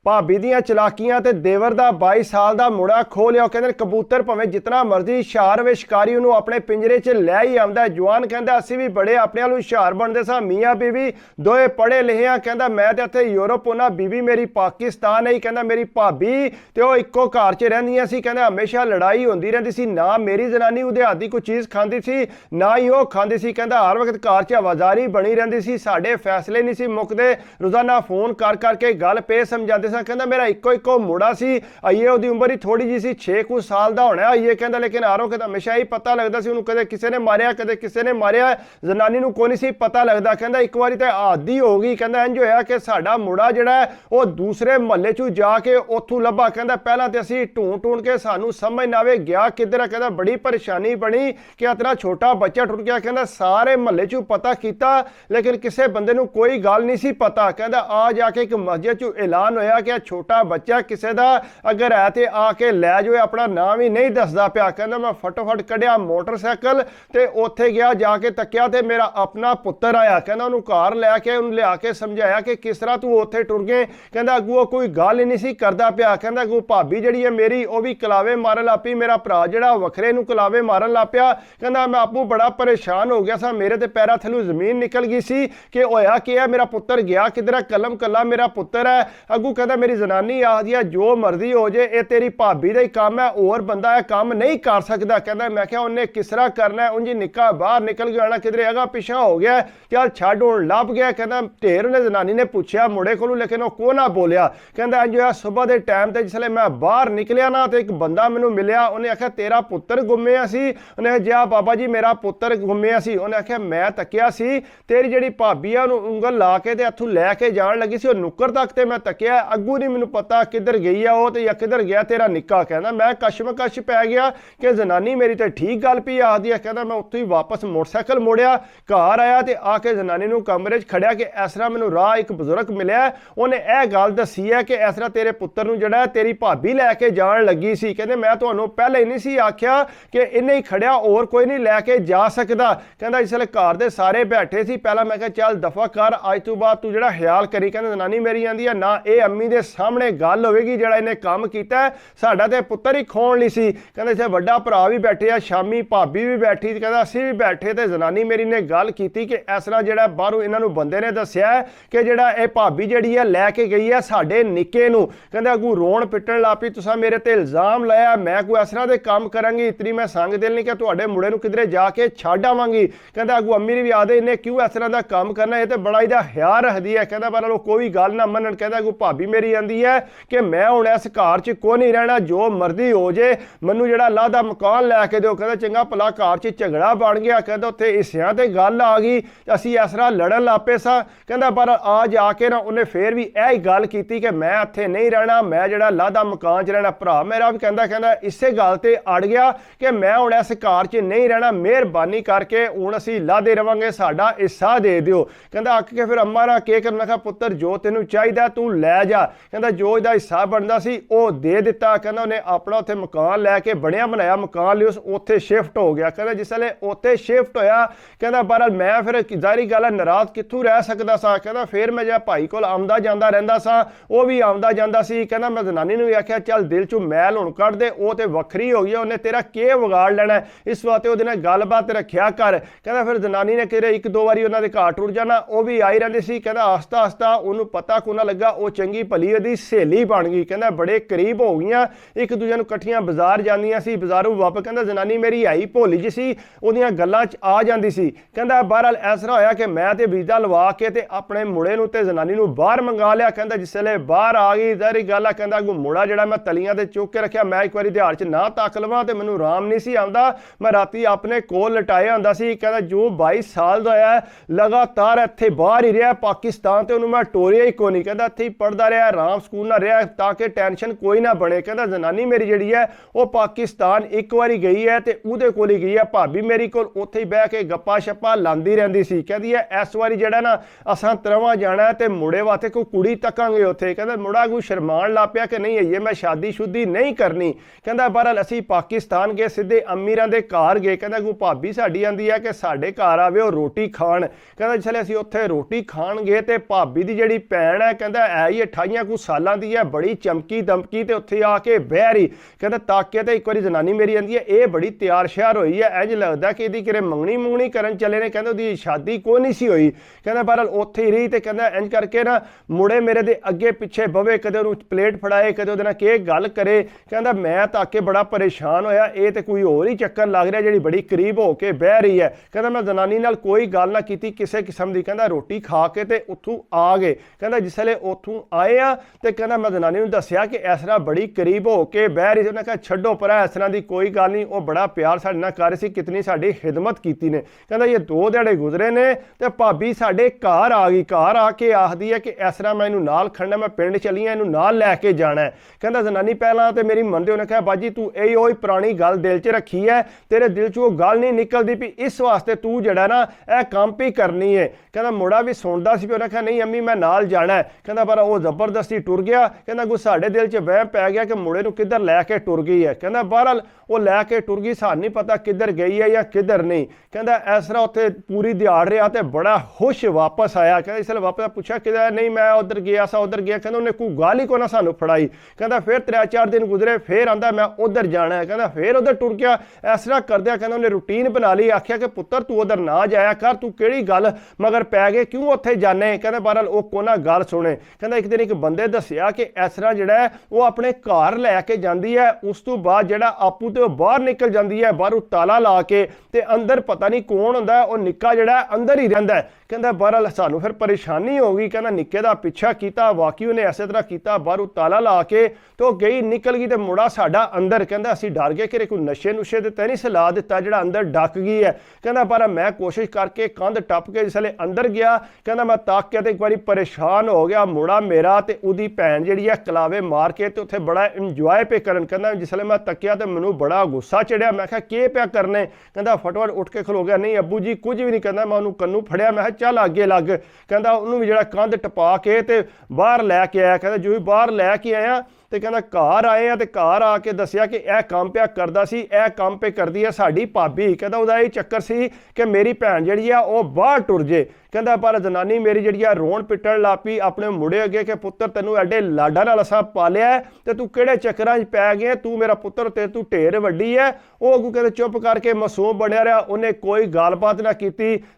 भाभी दियां चलाकियां ते देवर दा 22 साल दा मुड़ा खो लिया। कहंदे कबूतर भावें जितना मर्जी हुशियार होवे शिकारी उन्होंने अपने पिंजरे च लै ही आंदा। जवान कहंदा असीं भी बड़े अपने आलू हुशियार बनदे सां, मियाँ बीवी दोए पढ़े लिखे आ। कहंदा मैं ते इत्थे यूरोप होना, बीवी मेरी पाकिस्तान है। कहंदा मेरी भाभी ते ओह इक्को घर च रहिंदियां सी। कहंदा हमेशा लड़ाई होंदी रहिंदी सी, ना मेरी जनानी उहदे हाथ दी कोई चीज़ खांदी सी ना ही ओह खांदी सी। कहंदा हर वक्त घर च आवाजारी बनी रहिंदी सी, साडे फैसले नहीं सी मुकदे, रोजाना फोन कर करके गल पे समझाते। कहंदा मेरा इक्को मुड़ा सी, आइए उहदी उम्र ही थोड़ी जी सी, 6 कुछ साल दा होना आइए। कहंदा लेकिन आरों कहंदा हमेशा ही पता लगदा सी उहनूं कदे किसी ने मारिया कदे किसी ने मारिया, जनानी नूं कोई नहीं सी पता लगदा। कहंदा एक बारी ते आदी हो गई। कहंदा इंज होया कि साडा मुड़ा जिहड़ा है ओह दूसरे महल्ले चों जाके उत्थों लभा। कहंदा पहलां ते असीं ढूंढ के सानूं समझ ना आवे गया किधर है। कहंदा बड़ी परेशानी बनी कि इतना छोटा बच्चा टुट गया। कहंदा सारे महल्ले चों पता कीता लेकिन किसी बंदे नूं कोई गल नहीं सी पता। कहंदा आ जाके एक मस्जिद चों ऐलान होया कि छोटा बच्चा किसी का अगर है तो आके लै जाओ, अपना नाम ही नहीं दसदा पिया। कहंदा मैं फटोफट कढ़िया मोटरसाइकिल ते उत्थे गया, जाके तकिया ते मेरा अपना पुत्तर आया। कहंदा उन्होंने घर लैके उन्हें लिया के समझाया कि किस तरह तू उत्थे टुर गए। कहंदा अगू कोई गल ही नहीं सी करदा पिया। कहंदा अगू भाभी जिहड़ी है मेरी वह भी कलावे मारन लग पई, मेरा भरा जिहड़ा वखरे नूं कलावे मारन लग पिया। कहंदा मैं आपू बड़ा परेशान हो गया सा, मेरे ते पैरां थल्लों जमीन निकल गई सी कि होया कि है, मेरा पुत्तर गया किधर है, कलम कला मेरा पुत्तर है। अगू कहंदा मेरी जनानी आखदी है जो मर्जी हो जाए ये तेरी भाभी का ही काम है, और बंदा यह काम नहीं कर सकता। कहंदा मैं क्या उन्हें किस तरह करना है, उंज निक्का बाहर निकल गया होना, किधरे अगा पिछा हो गया, चल छड्ड हुण लभ गया। कहंदा ढेर ने जनानी ने पूछया मुड़े कोलों लेकिन वह को ना बोलिया। कहंदा इंज होया सुबह के टाइम ते जिसले मैं बाहर निकलिया ना तो एक बंदा मैनूं मिलिया, उन्हें आख्या तेरा पुत्तर गुम्मिया सी। उन्हें जिया बाबा जी मेरा पुत्तर गुम्मिया सी। उन्हें आख्या मैं तकिया सी तेरी जिहड़ी भाभी आ उन्होंने उंगल ला के ते इत्थों लैके जाण लगी सी, नुक्कर तक ते मैं तकिया, अगू नहीं मैनूं पता किधर गई है वो, या किधर गया तेरा निक्का। कहना मैं कशमकश पै गया कि जनानी मेरी तो ठीक गल पई आखदी है। कहना मैं उत्थों ही वापस मोटरसाइकिल मोड़िया, घर आया तो आके जनानी नूं कमरे च खड़िया कि इस तरह मैनूं राह एक बजुर्ग मिलिया, उन्हें यह गल दसी है कि इस तरह तेरे पुत्तर नूं जिहड़ा तेरी भाभी लैके जाण लगी सी। कहंदे मैं तुहानूं पहले ही नहीं सी आख्या कि इन्हें ही खड़िया और कोई नहीं लैके जा सकदा। कहंदा इसले घर दे सारे बैठे सी, पहला मैं कहा चल दफा कर, अज तो बाद तू जिहड़ा ख्याल करी। कहंदा जनानी मेरी आंदी है ना ये अम्मी दे सामने गल होवेगी जिहड़ा इन्हें काम कीता है, साडा ते पुत्तर ही खोण लई सी। कहंदा इत्थे वड्डा भरा भी बैठे आ, शामी भाभी भी बैठी, कहंदा असीं भी बैठे ते जनानी मेरी ने गल कीती कि इस तरह जिहड़ा बाहरों इन्हां नूं बंदे ने दस्सिया कि जिहड़ा ये भाभी जिहड़ी है लैके गई है साडे निक्के नूं। कहंदा अगू रोण पिट्टण लग पई, तुसां मेरे ते इल्जाम लाया मैं कोई इस तरह दे काम करांगी, इतनी मैं संग दिल नहीं कि तुहाडे मुंडे नूं किधरे जाके छड्ड आवांगी। कहंदा अगू अम्मी भी आदे इन्हें क्यों इस तरह का काम करना, ये तो बड़ा इहदा ख्याल रखदी है। कहंदा पर लोग कोई गल ना मनन। कहंदा अगू भाभी मेरी आंदी है कि मैं हुण इस घर च कोई नहीं रहना, जो मर्जी हो जे, मैनूं जिहड़ा लादा मकान लैके दिओ। कहंदा चंगा भला घर च झगड़ा बन गया, कहंदा उत्थे हिस्सियां ते गल आ गई, असीं इस तरह लड़न लग पे सां। कहंदा पर आ जाके ना उन्हें फिर भी यही गल कीती कि मैं इत्थे नहीं रहना, मैं जिहड़ा लादा मकान च रहना। भरा मेरा भी कहंदा इसे गल ते अड़ गया कि मैं हुण इस घर च नहीं रहना, मेहरबानी करके हुण असीं लादे रवांगे, साडा हिस्सा दे दिओ। कहंदा आख के फिर अम्मा ना के करना, कहा पुत्तर जो तेनू चाहिदा तू लै जा। कहंदा जो इहदा हिस्सा बनदा सी ओह दे दिता। कहंदा उन्हें अपना उत्थे मकान लैके बणिया बनाया मकान लिया, उत्थे शिफ्ट हो गया। कहंदा जिसले उत्थे शिफ्ट होया, कहंदा बहरहाल मैं फिर जाहिर गल है नाराज कित्थों रह सकदा सा। कहंदा फिर मैं जिहड़ा भाई कोल आउंदा जांदा रहिंदा सा वह भी आउंदा जांदा सी। कहंदा मैं जनानी नूं आख्या चल दिल चों मैल हुण कढ दे, ओह ते वखरी हो गई, उन्हें तेरा के विगाड़ लेना, इस वास्ते उहदे नाल गलबात रखिया कर। कहंदा फिर जनानी ने किधरे एक दो बारी उन्हां दे घर टुर जाना, वह भी आई रहिंदी सी। कहंदा आस्ता आस्ता उन्होंने पता को ना लगा, वह चंगी भली उहदी सहेली बन गई। कहंदा बड़े करीब हो गईयां, एक दूजे नूं इकट्ठियां बाजार जांदियां सी, बाजारों वापस कहंदा जनानी मेरी आई भोली जी सी, उहदियां गल्लां च आ जांदी सी। कहंदा बहरहाल इस तरह होया कि मैं ते वीज़ा लवा के ते अपने मुड़े नूं ते जनानी नूं बाहर मंगा लिया। कहंदा जिसले बाहर आ गई जाहिर गल है, कहंदा अगू मुड़ा जिहड़ा मैं तलियां ते चुक के रखिया, मैं एक बारी दिहाड़ च ना तक लवां ते मैनूं आराम नहीं सी आउंदा, मैं राती अपने कोल लटाया हुंदा सी। कहंदा जो 22 साल दा होया लगातार इत्थे बाहर ही रहा, पाकिस्तान ते उहनूं मैं टोरिया ही कोई नहीं। कहंदा इत्थे ही पढ़दा रहा, आराम सकून नाल रहा ताकि टेंशन कोई ना बने। कहंदा जनानी मेरी जिहड़ी है वह पाकिस्तान एक बारी गई है ते उहदे कोल ही गई है, भाभी मेरी कोल उत्थे ही बह के गप्पा शप्पा लांदी रहिंदी सी। कहंदी है इस वारी जिहड़ा ना असां तरवां जाना ते मुड़े वास्ते कोई कुड़ी तकांगे उत्थे। कहंदा मुड़ा कोई शर्मान ला पिया कि नहीं आइए मैं शादी शुदी नहीं करनी। कहंदा बहरहाल असीं पाकिस्तान गए, सीधे अमीरां दे घर गए। कहंदा कोई भाभी साडी आंदी है कि साडे घर आवे और रोटी खाण। कहंदा जिसले असीं उत्थे रोटी खाण गए ते भाभी दी जिहड़ी भैण है कहंदा है ही 28 ਜਵਾਨੀਆਂ कुछ सालां दी है, बड़ी चमकी दमकी ते उत्थे आके बह रही। कहंदा ताके ते एक बारी जनानी मेरी आंदी है ये बड़ी तैयार श्यार होई है, इंज लगदा कि इहदी किरे मंगनी मुंगनी करन चले ने। कहंदा उहदी शादी कोई नहीं सी होई। कहंदा बहरहाल उत्थे ही रही ते कहंदा इंज करके ना मुड़े मेरे दे अगे पिछे बवे, कदे उहनूं प्लेट फड़ाए, कदे उहदे नाल के गल करे। कहंदा मैं ताके बड़ा परेशान होया, ये ते कोई होर ही चक्कर लग रहा जिहड़ी बड़ी करीब हो के बह रही है। कहंदा मैं जनानी नाल कोई गल ना कीती किसी किस्म दी। कहंदा रोटी खा के ते उत्थों आ गए। कहंदा जिसले उत्थों आए आ ते कहंदा मैं जनानी नूं दस्सिया कि इस तरह बड़ी करीब हो के बह रही। उन्हें कहा छड्डो परा, इस तरह की कोई गल नहीं, वो बड़ा प्यार साडे नाल कर रही सी, कितनी साडी खिदमत कीती ने। कहंदा ये 2 दिहाड़े गुजरे ने ते भाभी साडे घर आ गई, घर आके आखदी है कि इस तरह मैं इनू नाल खड़ना, मैं पिंड चली आ, इनू नाल लैके जाना है। कहंदा जनानी पहला तो मेरी मनदे, उन्हें कहा बाजी तू यही पुरानी गल दिल च रखी है, तेरे दिल च वो गल नहीं निकलती भी इस वास्ते तू जड़ा ना यह काम भी करनी है। कहंदा मुड़ा भी सुनता सी, उन्हें कहा नहीं अम्मी मैं नाल जाना है। कहंदा पर वो जबरदस्ती टुर गया। कहंदा कुछ साडे दिल च वहम पै गया कि मुड़े नूं किधर लैके टुर गई है। कहंदा बहरहाल वो लैके टुर गई, सानूं नहीं पता किधर गई है या किधर नहीं। कहंदा इस तरह उत्थे पूरी दिहाड़ रहा तो बड़ा खुश वापस आया। कहंदा इसलिए वापस पूछा कि नहीं मैं उधर गया सा उधर गया। कहंदा उन्हें कोई गाल ही को ना सानूं फड़ाई। कहंदा फिर 3-4 दिन गुजरे, फिर आंदा मैं उधर जाना है। कहंदा फिर उधर टुर गया। इस तरह करदे कहंदा उन्हें रूटीन बना ली, आख्या कि पुत्तर तू उधर ना जाया कर, तू किहड़ी गल मगर पै गए, क्यों उत्थे जाने। कहंदा बहरहाल वो कोना गल सुने। कहंदा एक दिन एक बंदे दस्सिया कि इस तरह जिहड़ा है वो अपने घर लैके जांदी है, उस तो बाद जिहड़ा आपू ते बाहर निकल जाती है, बाहरों ताला ला के ते अंदर पता नहीं कौन हुंदा है, वो निक्का जिहड़ा अंदर ही रहिंदा है। कहंदा बहरहाल सानूं फिर परेशानी हो गई। कहंदा निक्के दा पिछा कीता, वाकई उन्हें इस तरह कीता, बाहरों ताला ला के तो गई निकल गई ते मुड़ा साडा अंदर। कहंदा असीं डर गए कि कोई नशे नुशे ते नहीं सलाह दिता जिहड़ा अंदर डक गई है। कहंदा पर मैं कोशिश करके कंध टप के जिसले अंदर गया, कहंदा मैं ताक के ते एक बारी परेशान हो गया, मुड़ा मेरा ते उहदी भैन जिहड़ी है कलावे मार के ते उत्थे बड़ा इंजॉय पे करन। कहंदा जिसले मैं तकिया ते मैनूं बड़ा गुस्सा चढ़िया। मैं कहा के पिया करने। कहंदा फटोफट उठ के खलो गया, नहीं अब्बू जी कुछ भी नहीं। कहंदा मैं उन्होंने कन्नू फड़िया, मैं चल आगे लग। कहंदा उन्होंने भी जिहड़ा कंध टपा के ते बाहर लैके आया। कहंदा जो भी बाहर लैके आया तो कहना घर आए हैं, तो घर आके दसिया कि यह काम पिया करता सी, यह काम पे करती है साड़ी भाभी। कहता वह यही चक्कर सी कि मेरी भैन जी वो बाहर टुर जे। कहता पर जनानी मेरी जी रोन पिटन ला पई अपने मुड़े अगे कि पुत्र तेनों एडे लाडा नाल असां पालिया है तो तू किहड़े चक्करां च पै गया, तू मेरा पुत्र ते तू ढेर वड्डी है। वो अगू कहते चुप करके मासूम बनया रहा, उन्हें कोई गलबात ना की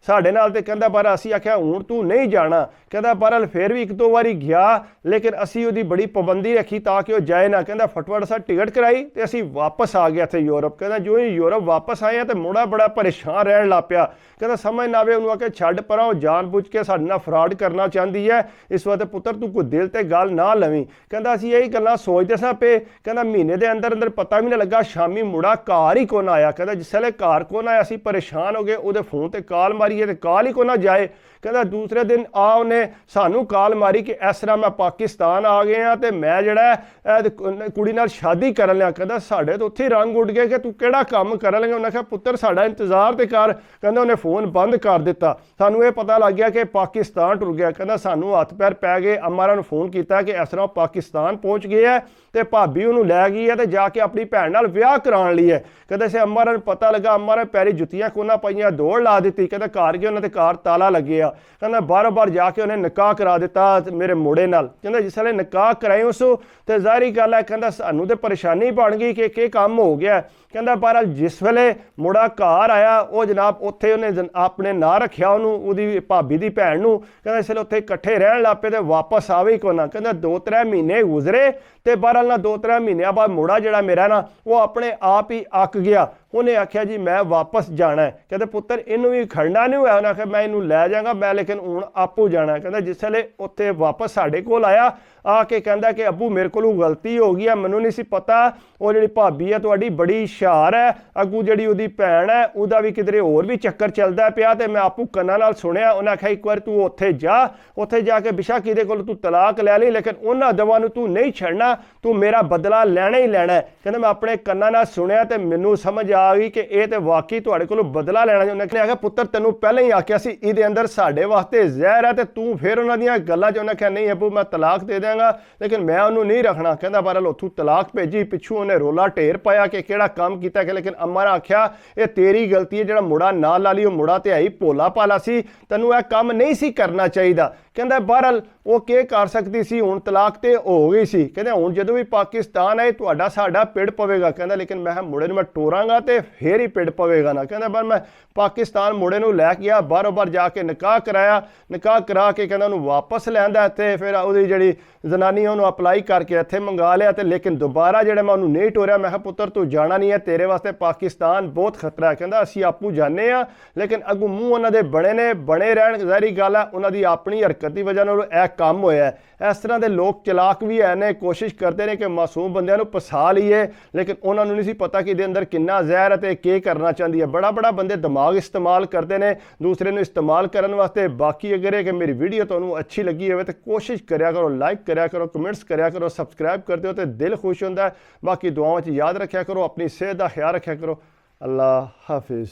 साडे नाल। ते कहंदा पर असीं आख्या हुण तू नहीं जाना। कहंदा पर फिर भी 1-2 वारी गया, लेकिन असीं उहदी बड़ी पाबंदी रखी ताकि वह जाए ना। कहंदा फटफट असां टिकट कराई ते असीं वापस आ गया थे यूरोप। कहंदा जो ही यूरोप वापस आए तो मुड़ा बड़ा परेशान रहन लग पिया। कहंदा समझ ना आवे, उन्होंने आख्या छड्ड परां, जानबूझ के साडे नाल फ्रॉड करना चाहती है, इस वास्ते पुत्र तू कोई दिल ते गल ना लवीं। कहंदा असीं यही गल्लां सोचदे सां पे। कहंदा महीने दे अंदर अंदर पता भी नहीं लगा, शामी मुड़ा घर ही कोना आया। कहंदा जिसले घर कोना आया असीं परेशान हो गए, उहदे फोन ते कॉल मारीए ते कॉल ही कोना जाए। कहंदा दूसरे दिन आ उन्हें सानू कॉल मारी कि इस तरह मैं पाकिस्तान आ गया हाँ तो मैं जिहड़ा कुड़ी नाल शादी कर लिया। कहंदा साडे तो उत्थे रंग उड़ गए कि तू किहड़ा काम कर लेंगा। उन्हें कहा पुत्र साडा इंतजार ते कर। कहंदा उन्हें फोन बंद कर दिता। सानू ये पता लग गया कि पाकिस्तान टुर गया। कहंदा सानू हथ पैर पै गए। अम्मा ने फोन किया कि इस तरह पाकिस्तान पहुँच गया है तो भाभी उन्होंने लै गई है तो जाके अपनी भैन नाल विआह कराउण लई है। कहंदे से अम्मा ने पता लगा, अम्मा ने पैरी जुत्तियां कोना पाईयां, दौड़ ला दी। कहंदा घर गए, उन्होंने घर ताला लगे आ। कहंदा बारों बार जाके उन्हें निकाह करा दिता मेरे मुड़े नाल। कहंदा जिसले निकाह कराई उस तो ज़ाहिरी गल है, कहंदा सानू तो परेशानी बन गई कि काम हो गया। कहंदा बहरहाल जिस वेले मुड़ा घर आया वो जनाब उत्थे उन्हें अपने ना रखिया उहदी भाभी दी भैन नूं। कहंदा इसले उत्थे इकट्ठे रहन लग पे ते वापस आवे ही कोना। कहंदा 2-3 महीने गुजरे तो बहरहाल ना 2-3 महीनों बाद मुड़ा जिहड़ा मेरा ना वो अपने आप ही अक गया। उन्हें आख्या जी मैं वापस जाना है। कहते पुत्र इनू भी खड़ना नहीं होया। उन्हें आख्या मैं इनू लै जाऊँगा, मैं लेकिन हूँ आपू जाना है। कहता जिसले उत्थे वापस साढ़े कोल आया आके कहता कि अबू मेरे को गलती हो गई है, मैनू नहीं सी पता वो जी भाभी है तुहाडी बड़ी हुशियार है, अगू जी उहदी भैन है उहदा भी किधरे होर भी चक्कर चलता पिया तो मैं आपू कन्नां नाल सुनिया। उन्हें आख्या एक बार तू उत्थे जा, उत्थे जाके बेशक किहदे कोल तू तलाक लै ली लेकिन उन्हां दवां नूं तू नहीं छड्डना, तू मेरा बदला लैना ही लैना है। कहते मैं अपने कन्नां नाल सुनिया तो मैनू समझ आ गई कि यह तो वाकई तुहाडे कोलों बदला लैना। उन्हें आख्या पुत्र तैनूं पहले ही आख्या सी इहदे अंदर साडे वास्ते जहर है, तो तू फिर उन्हां दीयां गल्लां च। उन्हें आख्या नहीं अबू मैं तलाक दे देंगा लेकिन मैं उन्होंने नहीं रखना। कहता बहरहाल उत्थों तलाक भेजी, पिछू उन्हें रोला ढेर पाया कि किहड़ा काम किया। लेकिन अम्मा ने आख्या ये तेरी गलती है, जिहड़ा मुड़ा नाल ला ली वो मुड़ा तो है ही भोला भाला सी, तैनूं यह काम नहीं सी करना चाहिए। ਕਹਿੰਦਾ ਬਹਰਹਾਲ ਉਹ ਕੀ ਕਰ ਸਕਦੀ ਸੀ, ਹੁਣ ਤਲਾਕ ਤੇ ਹੋ ਗਈ ਸੀ। ਕਹਿੰਦੇ ਹੁਣ ਜਦੋਂ ਵੀ ਪਾਕਿਸਤਾਨ ਆਏ ਤੁਹਾਡਾ ਸਾਡਾ ਪਿੜ ਪਵੇਗਾ। ਕਹਿੰਦਾ ਲੇਕਿਨ ਮੈਂ ਮੁੰਡੇ ਨੂੰ ਮੈਂ ਟੋਰਾਂਗਾ ਤੇ ਫੇਰ ਹੀ ਪਿੜ ਪਵੇਗਾ ਨਾ। ਕਹਿੰਦਾ ਪਰ ਮੈਂ ਪਾਕਿਸਤਾਨ ਮੁੰਡੇ ਨੂੰ ਲੈ ਕੇ ਆ, ਬਾਹਰੋਂ ਬਾਹਰ ਜਾ ਕੇ ਨਿਕਾਹ ਕਰਾਇਆ, ਨਿਕਾਹ ਕਰਾ ਕੇ ਕਹਿੰਦਾ ਉਹਨੂੰ ਵਾਪਸ ਲਿਆਂਦਾ ਇੱਥੇ, ਫਿਰ ਉਹਦੀ ਜਿਹੜੀ ਜ਼ਨਾਨੀ ਉਹਨੂੰ ਅਪਲਾਈ ਕਰਕੇ ਇੱਥੇ ਮੰਗਾ ਲਿਆ। ਤੇ ਲੇਕਿਨ ਦੁਬਾਰਾ ਜਿਹੜਾ ਮੈਂ ਉਹਨੂੰ ਨਹੀਂ ਟੋਰਿਆ, ਮੈਂ ਕਿਹਾ ਪੁੱਤਰ ਤੂੰ ਜਾਣਾ ਨਹੀਂ ਹੈ, ਤੇਰੇ ਵਾਸਤੇ ਪਾਕਿਸਤਾਨ ਬਹੁਤ ਖਤਰਾ ਹੈ। ਕਹਿੰਦਾ ਅਸੀਂ ਆਪੂ ਜਾਣੇ ਆ, ਲੇਕਿਨ ਅੱਗੋਂ ਮੂੰਹ ਉਹਨਾਂ ਦੇ ਬਣੇ ਨੇ, ਬਣੇ ਰਹਿਣ। ਜ਼ਾਹਰੀ ਗੱਲ ਹੈ ਉਹਨਾਂ ਦੀ ਆਪਣੀ ਹਰਕਤ ਦੀ ਵਜ੍ਹਾ ਨਾਲ ਇਹ ਕੰਮ ਹੋਇਆ। ਇਸ ਤਰ੍ਹਾਂ ਦੇ ਲੋਕ ਚਲਾਕ ਵੀ ਹੈ ਨੇ, ਕੋਸ਼ਿਸ਼ ਕਰਦੇ ਨੇ ਕਿ ਮਾਸੂਮ ਬੰਦਿਆਂ ਨੂੰ ਫਸਾ ਲਈਏ, ਲੇਕਿਨ ਉਹਨਾਂ ਨੂੰ ਨਹੀਂ ਸੀ ਪਤਾ ਕਿ ਇਹਦੇ ਅੰਦਰ ਕਿੰਨਾ ਜ਼ਹਿਰ ਹੈ ਤੇ ਕੀ ਕਰਨਾ ਚਾਹੁੰਦੀ ਹੈ। ਬੜਾ ਬੰਦੇ ਦਿਮਾਗ ਇਸਤੇਮਾਲ ਕਰਦੇ ਨੇ ਦੂਸਰੇ ਨੂੰ ਇਸਤੇਮਾਲ ਕਰਨ ਵਾਸਤੇ। ਬਾਕੀ ਅਗਰ ਇਹ ਕਿ ਮੇਰੀ ਵੀਡੀਓ ਤੁਹਾਨੂੰ ਅੱਛੀ ਲੱਗੀ ਹੋਵੇ ਤਾਂ ਕੋਸ਼ਿਸ਼ ਕਰਿਆ ਕਰੋ, ਲਾਈਕ ਕਰਿਆ ਕਰੋ, ਕਮੈਂਟਸ ਕਰਿਆ ਕਰੋ, ਸਬਸਕ੍ਰਾਈਬ ਕਰਦੇ ਹੋ ਤੇ ਦਿਲ ਖੁਸ਼ ਹੁੰਦਾ ਹੈ। ਬਾਕੀ ਦੁਆਵਾਂ 'ਚ ਯਾਦ ਰੱਖਿਆ ਕਰੋ, ਆਪਣੀ ਸਿਹਤ ਦਾ ਖਿਆਲ ਰੱਖਿਆ ਕਰੋ। ਅੱਲਾ ਹਾਫਿਜ਼।